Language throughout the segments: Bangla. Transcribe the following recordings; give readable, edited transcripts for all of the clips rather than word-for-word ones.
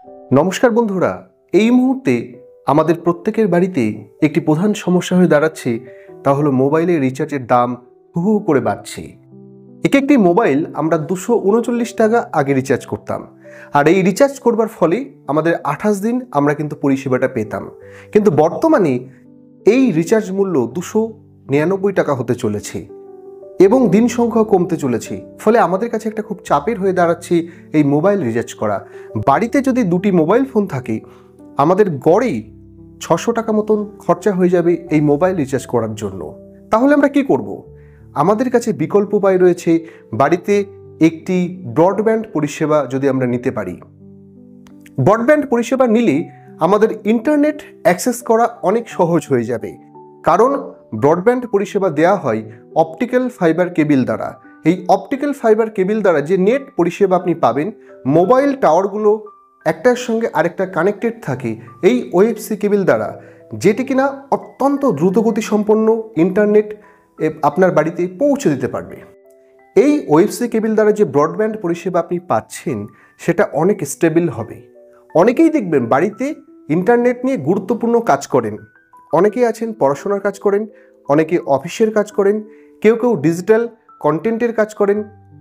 নমস্কার বন্ধুরা, এই মুহূর্তে আমাদের প্রত্যেকের বাড়িতে একটি প্রধান সমস্যা হয়ে দাঁড়াচ্ছে, তা হলো মোবাইলের রিচার্জের দাম হু হু করে বাড়ছে। একটি মোবাইল আমরা 239 টাকা আগে রিচার্জ করতাম, আর এই রিচার্জ করবার ফলে আমাদের 28 দিন আমরা কিন্তু পরিষেবাটা পেতাম। কিন্তু বর্তমানে এই রিচার্জ মূল্য 299 টাকা হতে চলেছে এবং দিন সংখ্যা কমতে চলেছে। ফলে আমাদের কাছে একটা খুব চাপের হয়ে দাঁড়াচ্ছে এই মোবাইল রিচার্জ করা। বাড়িতে যদি দুটি মোবাইল ফোন থাকে, আমাদের গড়ে 600 টাকা মতন খরচা হয়ে যাবে এই মোবাইল রিচার্জ করার জন্য। তাহলে আমরা কি করব? আমাদের কাছে বিকল্প উপায় রয়েছে। বাড়িতে একটি ব্রডব্যান্ড পরিষেবা যদি আমরা নিতে পারি, ব্রডব্যান্ড পরিষেবা নিলে আমাদের ইন্টারনেট অ্যাক্সেস করা অনেক সহজ হয়ে যাবে। কারণ ব্রডব্যান্ড পরিষেবা দেওয়া হয় অপটিক্যাল ফাইবার কেবিল দ্বারা। এই অপটিক্যাল ফাইবার কেবিল দ্বারা যে নেট পরিষেবা আপনি পাবেন, মোবাইল টাওয়ারগুলো একটার সঙ্গে আরেকটা কানেক্টেড থাকে এই ওএফসি কেবিল দ্বারা, যেটি কিনা অত্যন্ত দ্রুতগতি সম্পন্ন ইন্টারনেট আপনার বাড়িতে পৌঁছে দিতে পারবে। এই ওএফসি কেবিল দ্বারা যে ব্রডব্যান্ড পরিষেবা আপনি পাচ্ছেন সেটা অনেক স্টেবল হবে। অনেকেই দেখবেন বাড়িতে ইন্টারনেট নিয়ে গুরুত্বপূর্ণ কাজ করেন। অনেকেই আছেন পড়াশোনার কাজ করেন, অনেকে অফিসের কাজ করেন, কেউ ডিজিটাল কন্টেন্টের কাজ করেন,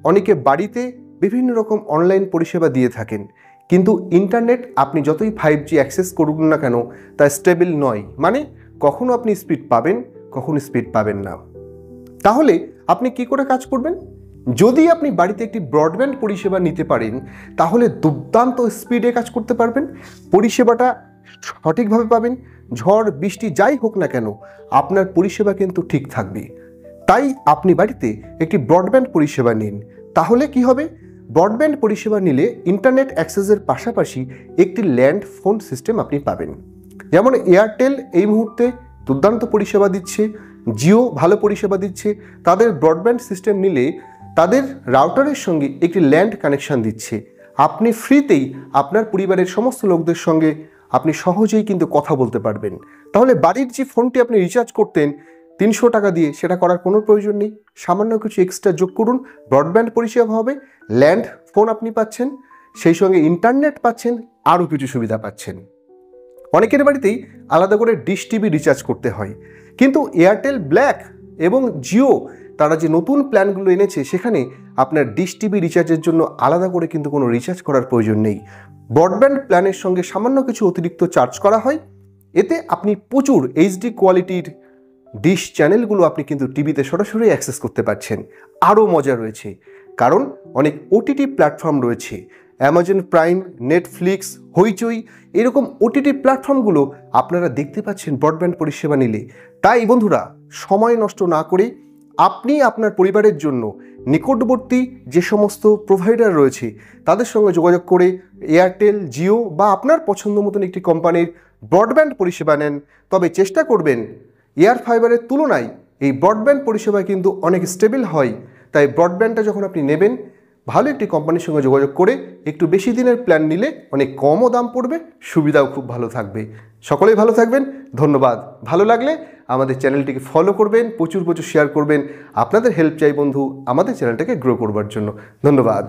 অনেকে বাড়িতে বিভিন্ন রকম অনলাইন পরিষেবা দিয়ে থাকেন। কিন্তু ইন্টারনেট আপনি যতই 5G অ্যাক্সেস করুন না কেন, তা স্টেবল নয়। মানে কখনো আপনি স্পিড পাবেন, কখনো স্পিড পাবেন না। তাহলে আপনি কি করে কাজ করবেন? যদি আপনি বাড়িতে একটি ব্রডব্যান্ড পরিষেবা নিতে পারেন, তাহলে দুর্দান্ত স্পিডে কাজ করতে পারবেন, পরিষেবাটা সঠিকভাবে পাবেন। ঝড় বৃষ্টি যাই হোক না কেন, আপনার পরিষেবা কিন্তু ঠিক থাকবে। তাই আপনি বাড়িতে একটি ব্রডব্যান্ড পরিষেবা নিন। তাহলে কি হবে? ব্রডব্যান্ড পরিষেবা নিলে ইন্টারনেট অ্যাক্সেসের পাশাপাশি একটি ল্যান্ড ফোন সিস্টেম আপনি পাবেন। যেমন এয়ারটেল এই মুহূর্তে দুর্দান্ত পরিষেবা দিচ্ছে, জিও ভালো পরিষেবা দিচ্ছে। তাদের ব্রডব্যান্ড সিস্টেম নিলে তাদের রাউটারের সঙ্গে একটি ল্যান্ড কানেকশান দিচ্ছে। আপনি ফ্রিতেই আপনার পরিবারের সমস্ত লোকদের সঙ্গে আপনি সহজেই কিন্তু কথা বলতে পারবেন। তাহলে বাড়ির যে ফোনটি আপনি রিচার্জ করতেন 300 টাকা দিয়ে, সেটা করার কোনো প্রয়োজন নেই। সামান্য কিছু এক্সট্রা যোগ করুন, ব্রডব্যান্ড পরিষেবা হবে, ল্যান্ড ফোন আপনি পাচ্ছেন, সেই সঙ্গে ইন্টারনেট পাচ্ছেন, আরও কিছু সুবিধা পাচ্ছেন। অনেকের বাড়িতেই আলাদা করে ডিশ টিভি রিচার্জ করতে হয়, কিন্তু এয়ারটেল ব্ল্যাক এবং জিও তারা যে নতুন প্ল্যানগুলো এনেছে, সেখানে আপনার ডিশ টিভি রিচার্জের জন্য আলাদা করে কিন্তু কোনো রিচার্জ করার প্রয়োজন নেই। ব্রডব্যান্ড প্ল্যানের সঙ্গে সামান্য কিছু অতিরিক্ত চার্জ করা হয়। এতে আপনি প্রচুর এইচডি কোয়ালিটির ডিশ চ্যানেলগুলো আপনি কিন্তু টিভিতে সরাসরি অ্যাক্সেস করতে পারছেন। আরও মজা রয়েছে, কারণ অনেক ওটিটি প্ল্যাটফর্ম রয়েছে, অ্যামাজন প্রাইম, নেটফ্লিক্স, হইচই, এরকম ওটিটি প্ল্যাটফর্মগুলো আপনারা দেখতে পাচ্ছেন ব্রডব্যান্ড পরিষেবা নিলে। তাই বন্ধুরা, সময় নষ্ট না করে আপনি আপনার পরিবারের জন্য নিকটবর্তী যে সমস্ত প্রোভাইডার রয়েছে তাদের সঙ্গে যোগাযোগ করে এয়ারটেল, জিও বা আপনার পছন্দ মতন একটি কোম্পানির ব্রডব্যান্ড পরিষেবা নেন। তবে চেষ্টা করবেন, এয়ার ফাইবারের তুলনায় এই ব্রডব্যান্ড পরিষেবা কিন্তু অনেক স্টেবল হয়। তাই ব্রডব্যান্ডটা যখন আপনি নেবেন, ভালো একটি কোম্পানির সঙ্গে যোগাযোগ করে একটু বেশি দিনের প্ল্যান নিলে অনেক কমও দাম পড়বে, সুবিধাও খুব ভালো থাকবে। সকলেই ভালো থাকবেন, ধন্যবাদ। ভালো লাগলে আমাদের চ্যানেলটিকে ফলো করবেন, প্রচুর শেয়ার করবেন। আপনাদের হেল্প চাই বন্ধু আমাদের চ্যানেলটাকে গ্রো করবার জন্য। ধন্যবাদ।